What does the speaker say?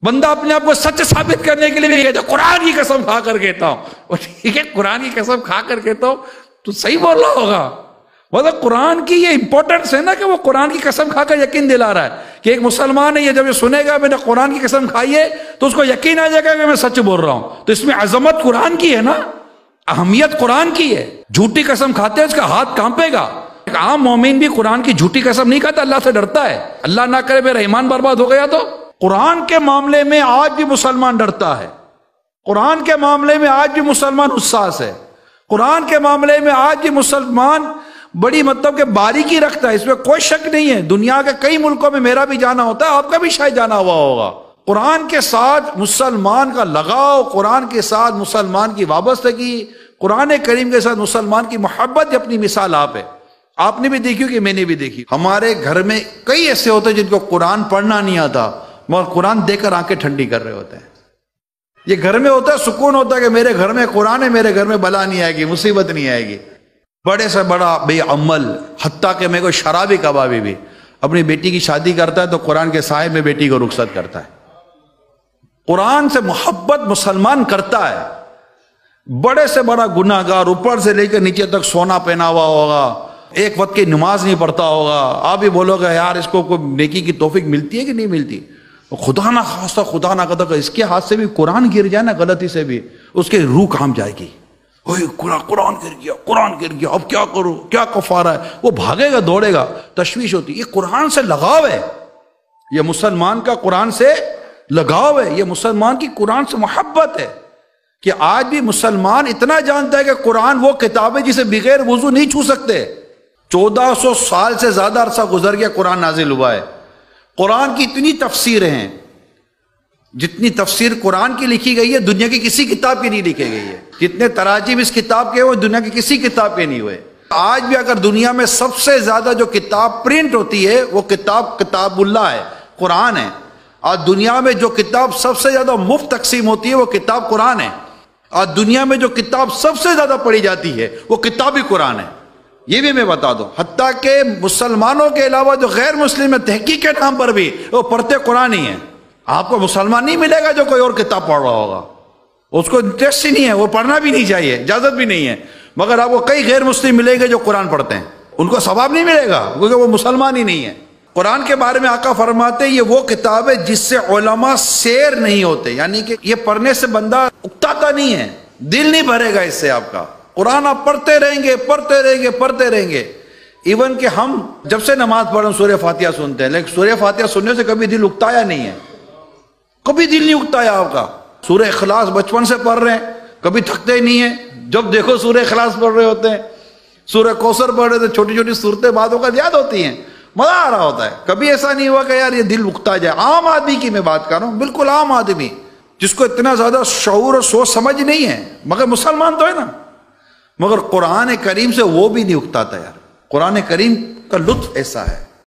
بندہ اپنے آپ کو سچ ثابت کرنے کے لیے نہیں کہتا قرآن کی قسم کھا کر کہتا ہوں، اور ٹھیک ہے قرآن کی قسم کھا کر کہتا ہوں تو صحیح بول رہا ہوگا، مطلب قرآن کی یہ امپورٹنس ہے نا کہ وہ قرآن کی قسم کھا کر یقین دلا رہا ہے کہ ایک مسلمان ہے یہ جب یہ سنے گا میں نے قرآن کی قسم کھائی ہے تو اس کو یقین آ جائے گا کہ میں سچ بول رہا ہوں، تو اس میں عظمت قرآن کی ہے نا، اہمیت قرآن کی ہے۔ جھوٹی قسم کھاتے ہیں اس کا ہاتھ کانپے گا۔ ایک عام مومن بھی قرآن کی جھوٹی قسم نہیں کھاتا، اللہ سے ڈرتا ہے، اللہ نہ کرے میرا ایمان برباد ہو گیا تو۔ قرآن کے معاملے میں آج بھی مسلمان ڈرتا ہے، قرآن کے معاملے میں آج بھی مسلمان حساس ہے، قرآن کے معاملے میں آج بھی مسلمان بڑی مطلب کہ باریکی رکھتا ہے، اس میں کوئی شک نہیں ہے۔ دنیا کے کئی ملکوں میں میرا بھی جانا ہوتا ہے، آپ کا بھی شاید جانا ہوا ہوگا۔ قرآن کے ساتھ مسلمان کا لگاؤ، قرآن کے ساتھ مسلمان کی وابستگی، قرآن کریم کے ساتھ مسلمان کی محبت اپنی مثال آپ ہے، آپ نے بھی دیکھی کہ میں نے بھی دیکھی۔ ہمارے گھر میں کئی ایسے ہوتے ہیں جن کو قرآن پڑھنا نہیں آتا مگر قرآن دے کر آنکھیں ٹھنڈی کر رہے ہوتے ہیں۔ یہ گھر میں ہوتا ہے، سکون ہوتا ہے کہ میرے گھر میں قرآن ہے، میرے گھر میں بلا نہیں آئے گی، مصیبت نہیں آئے گی۔ بڑے سے بڑا بے عمل، حتیٰ کہ میں کوئی شرابی کبابی بھی اپنی بیٹی کی شادی کرتا ہے تو قرآن کے سائے میں بیٹی کو رخصت کرتا ہے۔ قرآن سے محبت مسلمان کرتا ہے۔ بڑے سے بڑا گناہ گار اوپر سے لے کر نیچے تک سونا پہنا ہوا ہوگا، ایک وقت کی نماز نہیں پڑھتا ہوگا، آپ بھی بولو گے یار اس کو کوئی نیکی کی توفیق ملتی ہے کہ نہیں ملتی؟ خدا نہ خواستہ، خدا نہ خواستہ اس کے ہاتھ سے بھی قرآن گر جائے نا غلطی سے بھی، اس کی روح کام جائے گی، قرآن گر گیا اب کیا کروں، کیا کفارہ ہے، وہ بھاگے گا دوڑے گا، تشویش ہوتی ہے۔ یہ قرآن سے لگاؤ ہے، یہ مسلمان کا قرآن سے لگاؤ ہے، یہ مسلمان کی قرآن سے محبت ہے کہ آج بھی مسلمان اتنا جانتا ہے کہ قرآن وہ کتاب ہے جسے بغیر وضو نہیں چھو سکتے۔ 1400 سال سے زیادہ عرصہ گزر گیا قرآن نازل ہوا ہے۔ قرآن کی اتنی تفسیریں ہیں، جتنی تفسیر قرآن کی لکھی گئی ہے دنیا کی کسی کتاب کی نہیں لکھی گئی ہے، جتنے تراجم اس کتاب کے وہ دنیا کی کسی کتاب کے نہیں ہوئے۔ آج بھی اگر دنیا میں سب سے زیادہ جو کتاب پرنٹ ہوتی ہے وہ کتاب اللہ ہے، قرآن ہے۔ آج دنیا میں جو کتاب سب سے زیادہ مفت تقسیم ہوتی ہے وہ کتاب قرآن ہے۔ آج دنیا میں جو کتاب سب سے زیادہ پڑھی جاتی ہے وہ کتاب ہی قرآن ہے، یہ بھی میں بتا دوں۔ حتیٰ کہ مسلمانوں کے علاوہ جو غیر مسلم ہے تحقیق کے نام پر بھی وہ پڑھتے قرآن ہی ہیں۔ آپ کو مسلمان نہیں ملے گا جو کوئی اور کتاب پڑھ رہا ہوگا، اس کو انٹرسٹ ہی نہیں ہے، وہ پڑھنا بھی نہیں چاہیے، اجازت بھی نہیں ہے، مگر آپ کو کئی غیر مسلم ملیں گے جو قرآن پڑھتے ہیں، ان کو ثواب نہیں ملے گا کیونکہ وہ مسلمان ہی نہیں ہے۔ قرآن کے بارے میں آقا فرماتے ہیں یہ وہ کتاب ہے جس سے علماء سیر نہیں ہوتے، یعنی کہ یہ پڑھنے سے بندہ اکتاتا نہیں ہے، دل نہیں بھرے گا اس سے آپ کا۔ قرآن آپ پڑھتے رہیں گے پڑھتے رہیں گے پڑھتے رہیں گے۔ ایون کہ ہم جب سے نماز پڑھیں سورہ فاتحہ سنتے ہیں، لیکن سورہ فاتحہ سننے سے کبھی دل اکتایا نہیں ہے، کبھی دل نہیں اکتایا آپ کا۔ سورہ اخلاص بچپن سے پڑھ رہے ہیں، کبھی تھکتے ہی نہیں ہیں، جب دیکھو سورہ اخلاص پڑھ رہے ہوتے ہیں، سورہ کوثر پڑھ رہے تھے، چھوٹی چھوٹی صورتیں بعدوں کا یاد ہوتی ہیں، مزہ آ رہا ہوتا ہے۔ کبھی ایسا نہیں ہوا کہ یار یہ دل اکتا جائے۔ عام آدمی کی میں بات کر رہا ہوں، بالکل عام آدمی جس کو اتنا زیادہ شعور اور سوچ سمجھ نہیں ہے، مگر مسلمان تو ہے نا، مگر قرآن کریم سے وہ بھی نہیں اکتاتا یار۔ قرآن کریم کا لطف ایسا ہے۔